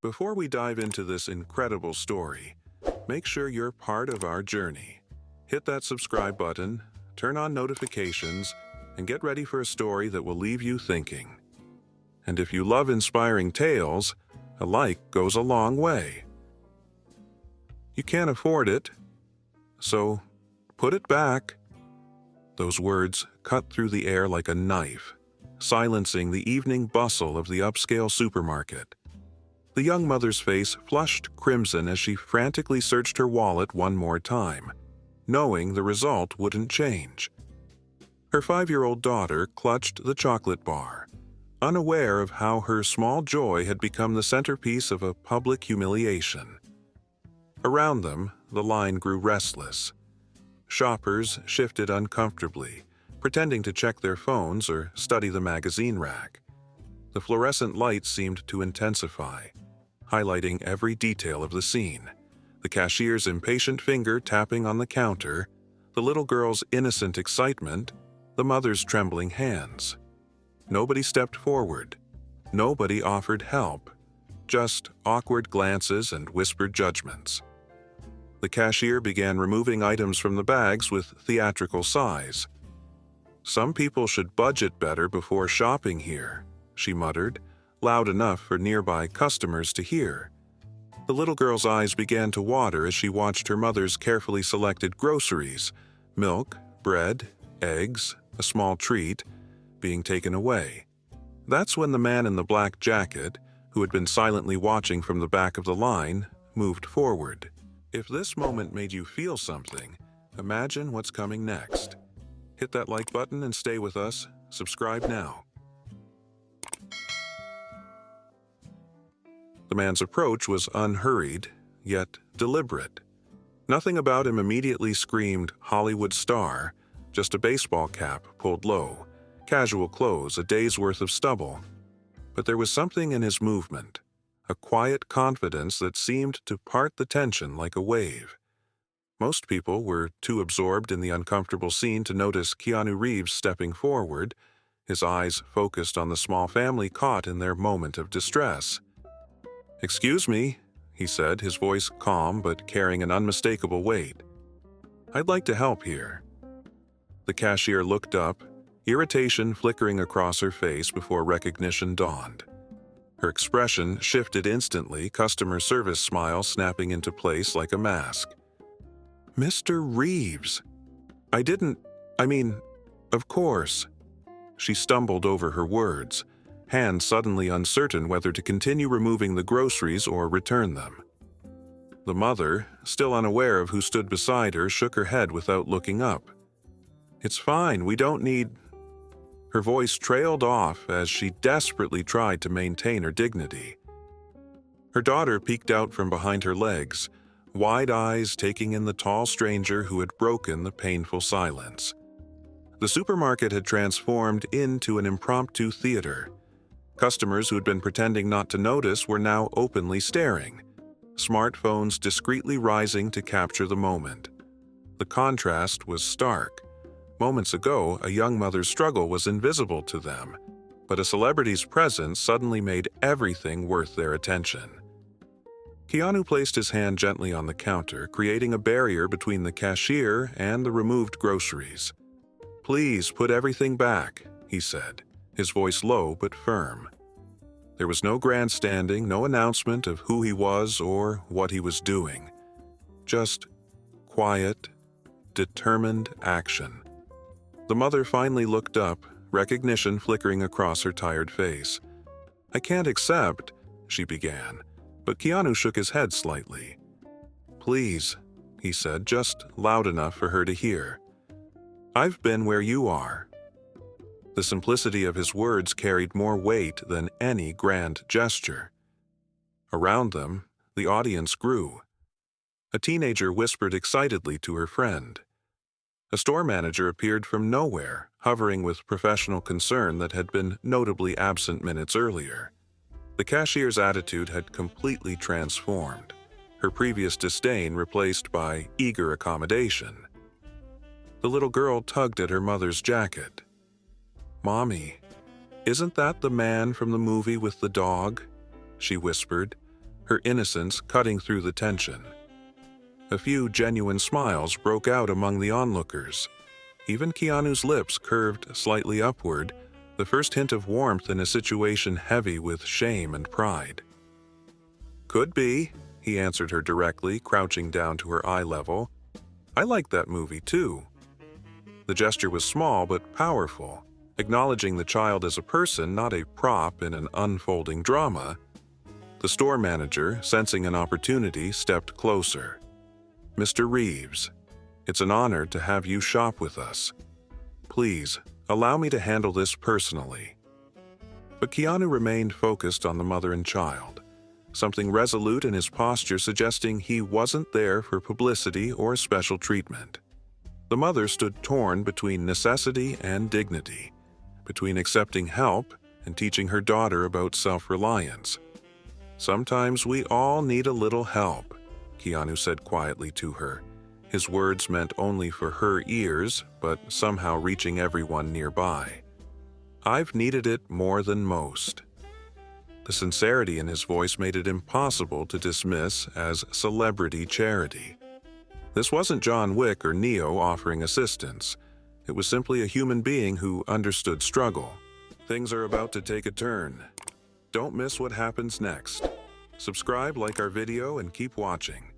Before we dive into this incredible story, make sure you're part of our journey. Hit that subscribe button, turn on notifications, and get ready for a story that will leave you thinking. And if you love inspiring tales, a like goes a long way. You can't afford it, so put it back. Those words cut through the air like a knife, silencing the evening bustle of the upscale supermarket. The young mother's face flushed crimson as she frantically searched her wallet one more time, knowing the result wouldn't change. Her 5-year-old daughter clutched the chocolate bar, unaware of how her small joy had become the centerpiece of a public humiliation. Around them, the line grew restless. Shoppers shifted uncomfortably, pretending to check their phones or study the magazine rack. The fluorescent lights seemed to intensify, highlighting every detail of the scene. The cashier's impatient finger tapping on the counter, the little girl's innocent excitement, the mother's trembling hands. Nobody stepped forward. Nobody offered help. Just awkward glances and whispered judgments. The cashier began removing items from the bags with theatrical sighs. "Some people should budget better before shopping here," she muttered, loud enough for nearby customers to hear. The little girl's eyes began to water as she watched her mother's carefully selected groceries, milk, bread, eggs, a small treat, being taken away. That's when the man in the black jacket, who had been silently watching from the back of the line, moved forward. If this moment made you feel something, imagine what's coming next. Hit that like button and stay with us. Subscribe now. The man's approach was unhurried, yet deliberate. Nothing about him immediately screamed Hollywood star, just a baseball cap pulled low, casual clothes, a day's worth of stubble. But there was something in his movement, a quiet confidence that seemed to part the tension like a wave. Most people were too absorbed in the uncomfortable scene to notice Keanu Reeves stepping forward, his eyes focused on the small family caught in their moment of distress. "Excuse me," he said, his voice calm but carrying an unmistakable weight. "I'd like to help here." The cashier looked up, irritation flickering across her face before recognition dawned. Her expression shifted instantly, customer service smile snapping into place like a mask. "Mr. Reeves, of course." She stumbled over her words, hands suddenly uncertain whether to continue removing the groceries or return them. The mother, still unaware of who stood beside her, shook her head without looking up. "It's fine, we don't need—" Her voice trailed off as she desperately tried to maintain her dignity. Her daughter peeked out from behind her legs, wide eyes taking in the tall stranger who had broken the painful silence. The supermarket had transformed into an impromptu theater. Customers who had been pretending not to notice were now openly staring, smartphones discreetly rising to capture the moment. The contrast was stark. Moments ago, a young mother's struggle was invisible to them, but a celebrity's presence suddenly made everything worth their attention. Keanu placed his hand gently on the counter, creating a barrier between the cashier and the removed groceries. "Please put everything back," he said, his voice low but firm. There was no grandstanding, no announcement of who he was or what he was doing. Just quiet, determined action. The mother finally looked up, recognition flickering across her tired face. "I can't accept," she began, but Keanu shook his head slightly. "Please," he said, just loud enough for her to hear. "I've been where you are." The simplicity of his words carried more weight than any grand gesture. Around them, the audience grew. A teenager whispered excitedly to her friend. A store manager appeared from nowhere, hovering with professional concern that had been notably absent minutes earlier. The cashier's attitude had completely transformed, her previous disdain replaced by eager accommodation. The little girl tugged at her mother's jacket. "Mommy, isn't that the man from the movie with the dog?" she whispered, her innocence cutting through the tension. A few genuine smiles broke out among the onlookers. Even Keanu's lips curved slightly upward, the first hint of warmth in a situation heavy with shame and pride. "Could be," he answered her directly, crouching down to her eye level. "I like that movie too." The gesture was small but powerful, acknowledging the child as a person, not a prop in an unfolding drama. The store manager, sensing an opportunity, stepped closer. "Mr. Reeves, it's an honor to have you shop with us. Please, allow me to handle this personally." But Keanu remained focused on the mother and child, something resolute in his posture suggesting he wasn't there for publicity or special treatment. The mother stood torn between necessity and dignity, between accepting help and teaching her daughter about self-reliance. "Sometimes we all need a little help," Keanu said quietly to her, his words meant only for her ears, but somehow reaching everyone nearby. "I've needed it more than most." The sincerity in his voice made it impossible to dismiss as celebrity charity. This wasn't John Wick or Neo offering assistance. It was simply a human being who understood struggle. Things are about to take a turn. Don't miss what happens next. Subscribe, like our video, and keep watching.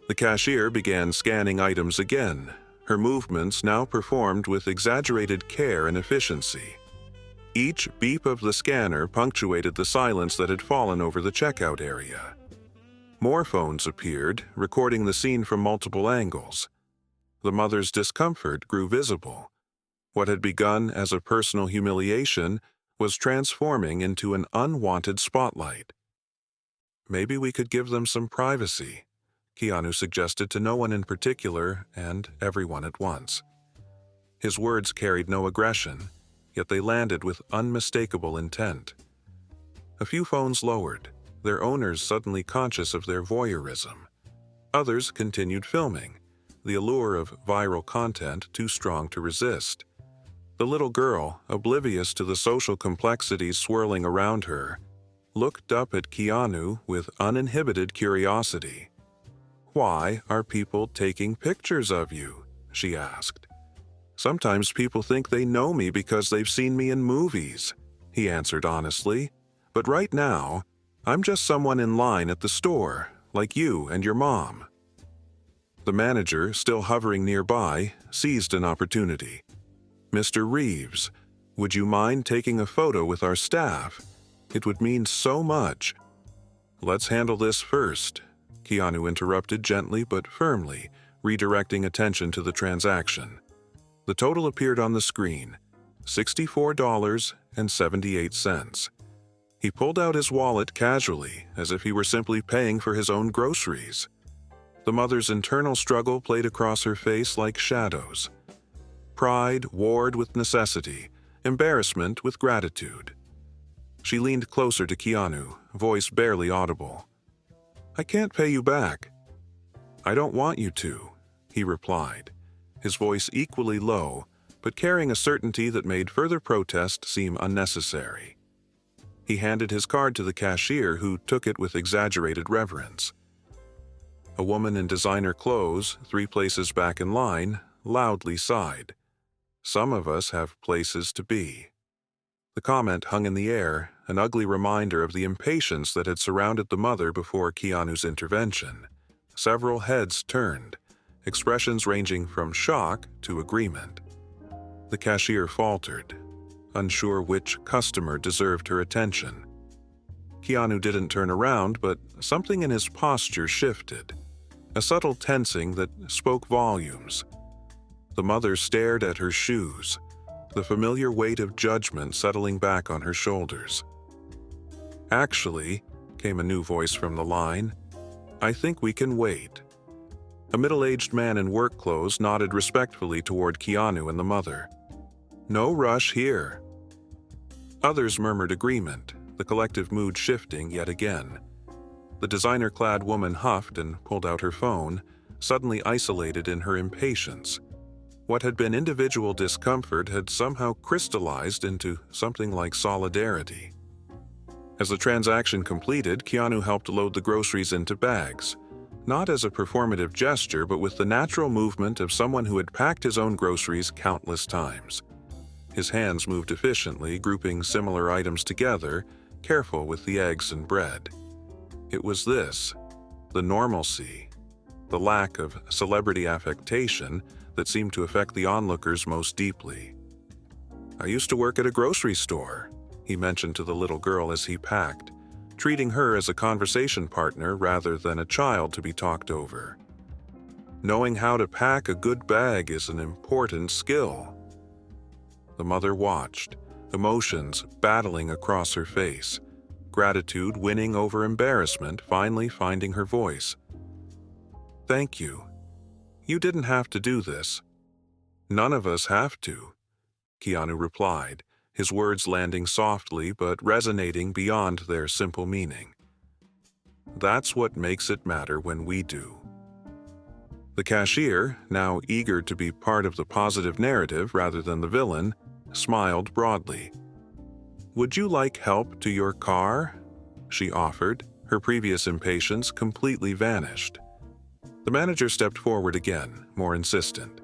The cashier began scanning items again, her movements now performed with exaggerated care and efficiency. Each beep of the scanner punctuated the silence that had fallen over the checkout area. More phones appeared, recording the scene from multiple angles. The mother's discomfort grew visible. What had begun as a personal humiliation was transforming into an unwanted spotlight. "Maybe we could give them some privacy," Keanu suggested to no one in particular and everyone at once. His words carried no aggression, yet they landed with unmistakable intent. A few phones lowered, their owners suddenly conscious of their voyeurism. Others continued filming, the allure of viral content too strong to resist. The little girl, oblivious to the social complexities swirling around her, looked up at Keanu with uninhibited curiosity. "Why are people taking pictures of you?" she asked. "Sometimes people think they know me because they've seen me in movies," he answered honestly. "But right now, I'm just someone in line at the store, like you and your mom." The manager, still hovering nearby, seized an opportunity. "Mr. Reeves, would you mind taking a photo with our staff? It would mean so much." "Let's handle this first," Keanu interrupted gently but firmly, redirecting attention to the transaction. The total appeared on the screen, $64.78. He pulled out his wallet casually, as if he were simply paying for his own groceries. The mother's internal struggle played across her face like shadows. Pride warred with necessity, embarrassment with gratitude. She leaned closer to Keanu, voice barely audible. "I can't pay you back." "I don't want you to," he replied, his voice equally low, but carrying a certainty that made further protest seem unnecessary. He handed his card to the cashier, who took it with exaggerated reverence. A woman in designer clothes, 3 places back in line, loudly sighed. "Some of us have places to be." The comment hung in the air, an ugly reminder of the impatience that had surrounded the mother before Keanu's intervention. Several heads turned, expressions ranging from shock to agreement. The cashier faltered, unsure which customer deserved her attention. Keanu didn't turn around, but something in his posture shifted, a subtle tensing that spoke volumes. The mother stared at her shoes, the familiar weight of judgment settling back on her shoulders. "Actually," came a new voice from the line, "I think we can wait." A middle-aged man in work clothes nodded respectfully toward Keanu and the mother. "No rush here." Others murmured agreement, the collective mood shifting yet again. The designer-clad woman huffed and pulled out her phone, suddenly isolated in her impatience. What had been individual discomfort had somehow crystallized into something like solidarity. As the transaction completed, Keanu helped load the groceries into bags, not as a performative gesture, but with the natural movement of someone who had packed his own groceries countless times. His hands moved efficiently, grouping similar items together, careful with the eggs and bread. It was this, the normalcy, the lack of celebrity affectation, that seemed to affect the onlookers most deeply. "I used to work at a grocery store," he mentioned to the little girl as he packed, treating her as a conversation partner rather than a child to be talked over. Knowing how to pack a good bag is an important skill. The mother watched, emotions battling across her face, gratitude winning over embarrassment, finally finding her voice. "Thank you. You didn't have to do this." "None of us have to," Keanu replied, his words landing softly but resonating beyond their simple meaning. "That's what makes it matter when we do." The cashier, now eager to be part of the positive narrative rather than the villain, smiled broadly. "Would you like help to your car?" she offered, her previous impatience completely vanished. The manager stepped forward again, more insistent.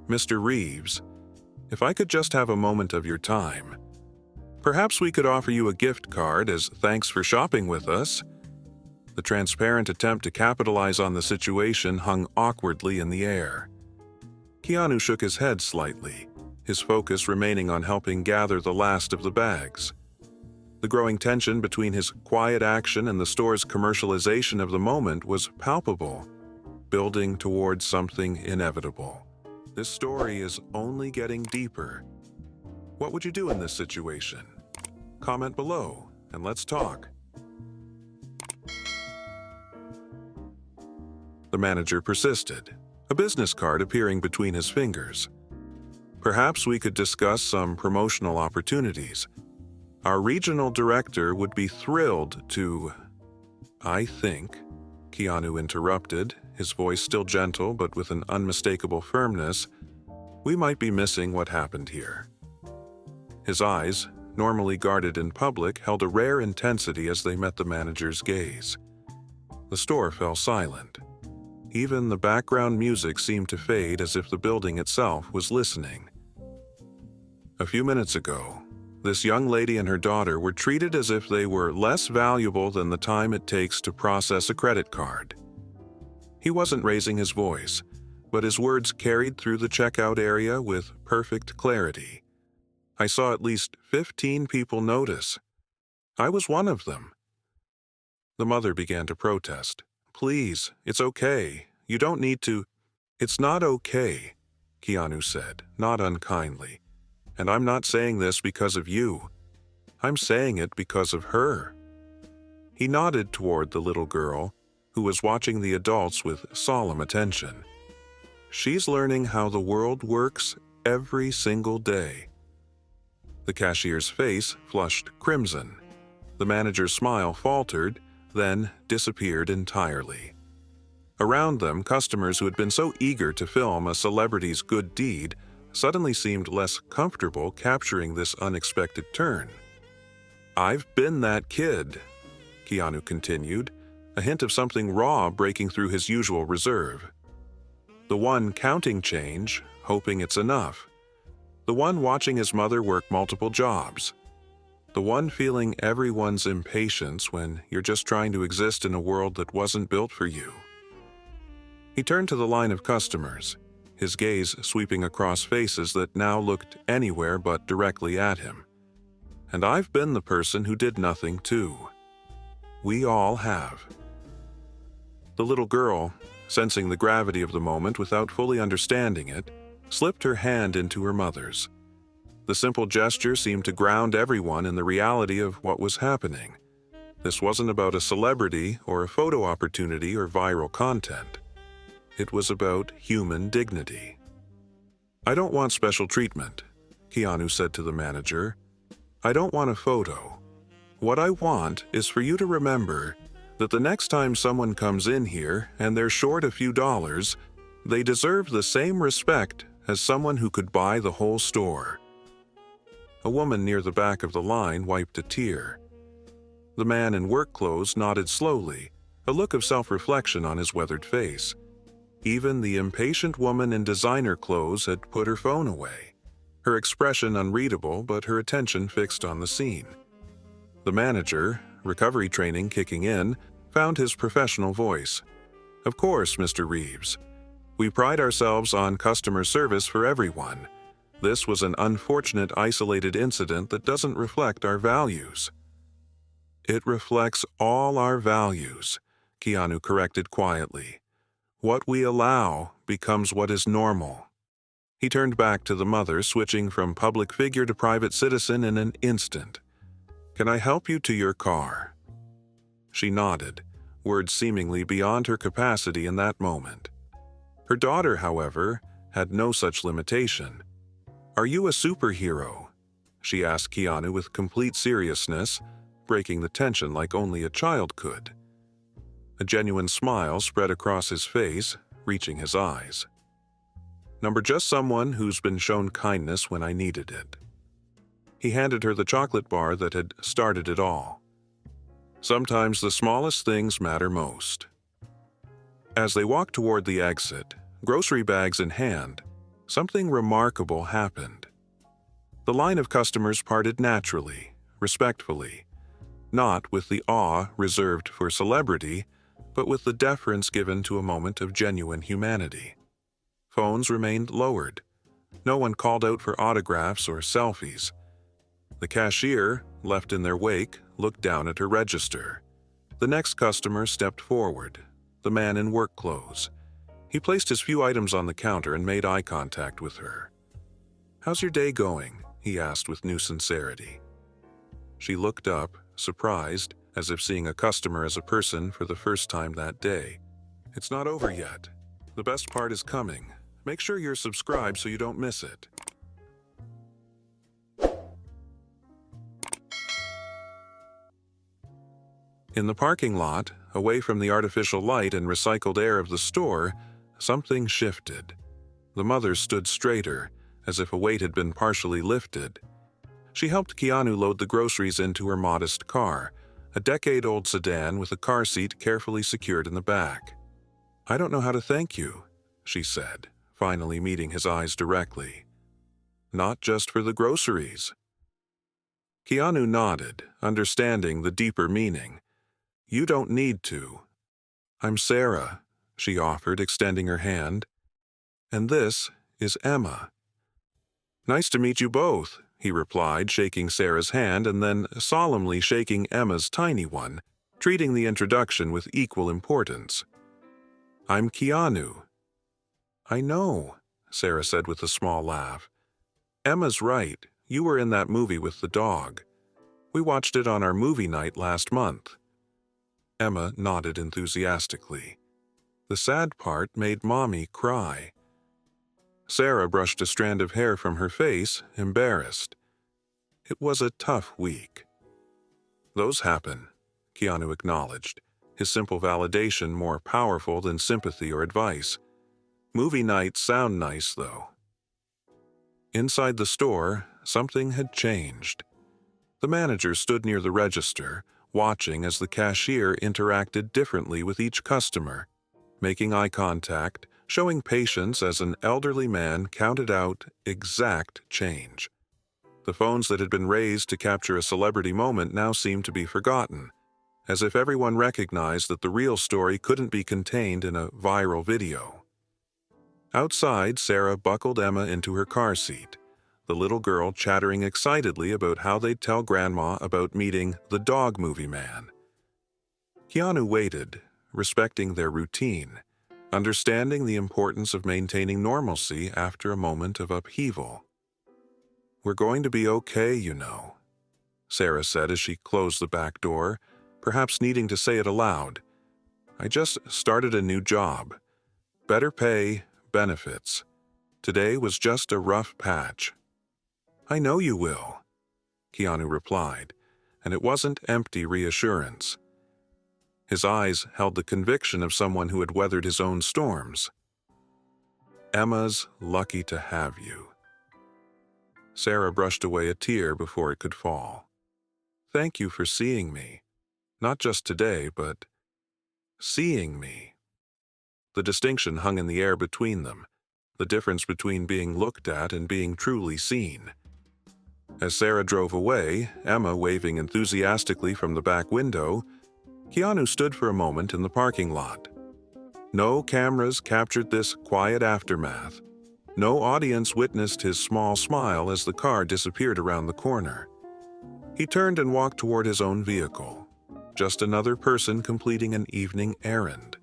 "Mr. Reeves, if I could just have a moment of your time. Perhaps we could offer you a gift card as thanks for shopping with us." The transparent attempt to capitalize on the situation hung awkwardly in the air. Keanu shook his head slightly, his focus remaining on helping gather the last of the bags. The growing tension between his quiet action and the store's commercialization of the moment was palpable, building towards something inevitable. This story is only getting deeper. What would you do in this situation? Comment below, and let's talk. The manager persisted, a business card appearing between his fingers. "Perhaps we could discuss some promotional opportunities. Our regional director would be thrilled to—" "I think," Keanu interrupted, his voice still gentle but with an unmistakable firmness, "we might be missing what happened here." His eyes, normally guarded in public, held a rare intensity as they met the manager's gaze. The store fell silent. Even the background music seemed to fade as if the building itself was listening. A few minutes ago, this young lady and her daughter were treated as if they were less valuable than the time it takes to process a credit card. He wasn't raising his voice, but his words carried through the checkout area with perfect clarity. "I saw at least 15 people notice. I was one of them." The mother began to protest. "Please, it's okay. You don't need to—" "It's not okay," Keanu said, not unkindly. "And I'm not saying this because of you. I'm saying it because of her." He nodded toward the little girl, who was watching the adults with solemn attention. "She's learning how the world works every single day." The cashier's face flushed crimson. The manager's smile faltered, then disappeared entirely. Around them, customers who had been so eager to film a celebrity's good deed suddenly seemed less comfortable capturing this unexpected turn. "I've been that kid," Keanu continued, a hint of something raw breaking through his usual reserve. "The one counting change, hoping it's enough. The one watching his mother work multiple jobs. The one feeling everyone's impatience when you're just trying to exist in a world that wasn't built for you." He turned to the line of customers, his gaze sweeping across faces that now looked anywhere but directly at him. "And I've been the person who did nothing too. We all have." The little girl, sensing the gravity of the moment without fully understanding it, slipped her hand into her mother's. The simple gesture seemed to ground everyone in the reality of what was happening. This wasn't about a celebrity or a photo opportunity or viral content. It was about human dignity. "I don't want special treatment," Keanu said to the manager. "I don't want a photo. What I want is for you to remember that the next time someone comes in here and they're short a few dollars, they deserve the same respect as someone who could buy the whole store. A woman near the back of the line wiped a tear. The man in work clothes nodded slowly, a look of self-reflection on his weathered face. Even the impatient woman in designer clothes had put her phone away, her expression unreadable but her attention fixed on the scene. The manager, recovery training kicking in, found his professional voice. "Of course, Mr. Reeves. We pride ourselves on customer service for everyone. This was an unfortunate isolated incident that doesn't reflect our values." "It reflects all our values," Keanu corrected quietly. "What we allow becomes what is normal." He turned back to the mother, switching from public figure to private citizen in an instant. "Can I help you to your car?" She nodded, words seemingly beyond her capacity in that moment. Her daughter, however, had no such limitation. "Are you a superhero?" she asked Keanu with complete seriousness, breaking the tension like only a child could. A genuine smile spread across his face, reaching his eyes. "Number just someone who's been shown kindness when I needed it." He handed her the chocolate bar that had started it all. Sometimes the smallest things matter most. As they walked toward the exit, grocery bags in hand, something remarkable happened. The line of customers parted naturally, respectfully, not with the awe reserved for celebrity, but with the deference given to a moment of genuine humanity. Phones remained lowered. No one called out for autographs or selfies. The cashier, left in their wake, looked down at her register. The next customer stepped forward, the man in work clothes. He placed his few items on the counter and made eye contact with her. "How's your day going?" he asked with new sincerity. She looked up, surprised, as if seeing a customer as a person for the first time that day. "It's not over yet. The best part is coming. Make sure you're subscribed so you don't miss it." In the parking lot, away from the artificial light and recycled air of the store, something shifted. The mother stood straighter, as if a weight had been partially lifted. She helped Keanu load the groceries into her modest car, a decade-old sedan with a car seat carefully secured in the back. "I don't know how to thank you," she said, finally meeting his eyes directly. "Not just for the groceries." Keanu nodded, understanding the deeper meaning. "You don't need to." "I'm Sarah," she offered, extending her hand. "And this is Emma." "Nice to meet you both," he replied, shaking Sarah's hand and then solemnly shaking Emma's tiny one, treating the introduction with equal importance. "I'm Keanu." "I know," Sarah said with a small laugh. "Emma's right. You were in that movie with the dog. We watched it on our movie night last month." Emma nodded enthusiastically. The sad part made Mommy cry. Sarah brushed a strand of hair from her face, embarrassed. It was a tough week. "Those happen," Keanu acknowledged, his simple validation more powerful than sympathy or advice. "Movie nights sound nice, though." Inside the store, something had changed. The manager stood near the register, watching as the cashier interacted differently with each customer, making eye contact, showing patience as an elderly man counted out exact change. The phones that had been raised to capture a celebrity moment now seemed to be forgotten, as if everyone recognized that the real story couldn't be contained in a viral video. Outside, Sarah buckled Emma into her car seat, the little girl chattering excitedly about how they'd tell Grandma about meeting the dog movie man. Keanu waited, respecting their routine, understanding the importance of maintaining normalcy after a moment of upheaval. "We're going to be okay, you know," Sarah said as she closed the back door, perhaps needing to say it aloud. "I just started a new job. Better pay, benefits. Today was just a rough patch." "I know you will," Keanu replied, and it wasn't empty reassurance. His eyes held the conviction of someone who had weathered his own storms. Emma's lucky to have you. Sarah brushed away a tear before it could fall. Thank you for seeing me. Not just today, but seeing me. The distinction hung in the air between them, the difference between being looked at and being truly seen. As Sarah drove away, Emma waving enthusiastically from the back window, Keanu stood for a moment in the parking lot. No cameras captured this quiet aftermath. No audience witnessed his small smile as the car disappeared around the corner. He turned and walked toward his own vehicle, just another person completing an evening errand.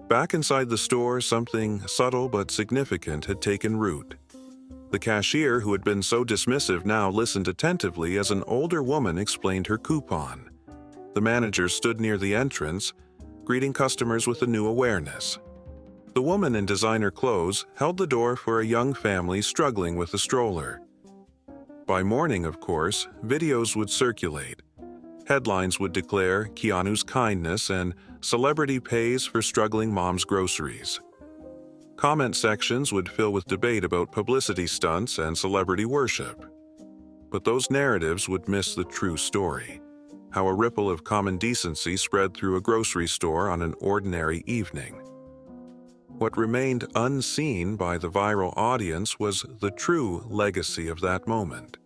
Back inside the store, something subtle but significant had taken root. The cashier, who had been so dismissive, now listened attentively as an older woman explained her coupon. The manager stood near the entrance, greeting customers with a new awareness. The woman in designer clothes held the door for a young family struggling with a stroller. By morning, of course, videos would circulate. Headlines would declare Keanu's kindness and celebrity pays for struggling mom's groceries. Comment sections would fill with debate about publicity stunts and celebrity worship. But those narratives would miss the true story, how a ripple of common decency spread through a grocery store on an ordinary evening. What remained unseen by the viral audience was the true legacy of that moment.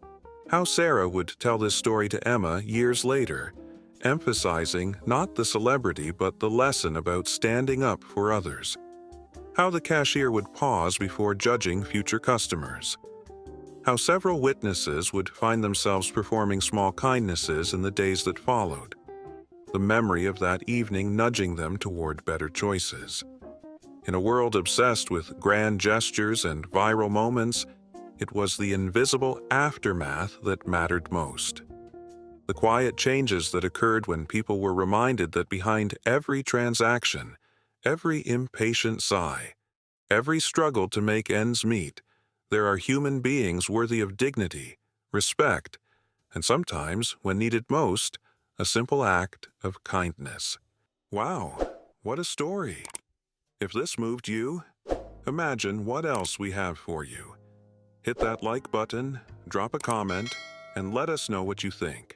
How Sarah would tell this story to Emma years later, emphasizing not the celebrity but the lesson about standing up for others. How the cashier would pause before judging future customers. How several witnesses would find themselves performing small kindnesses in the days that followed. The memory of that evening nudging them toward better choices. In a world obsessed with grand gestures and viral moments, it was the invisible aftermath that mattered most. The quiet changes that occurred when people were reminded that behind every transaction, every impatient sigh, every struggle to make ends meet, there are human beings worthy of dignity, respect, and sometimes, when needed most, a simple act of kindness. Wow, what a story! If this moved you, imagine what else we have for you. Hit that like button, drop a comment, and let us know what you think.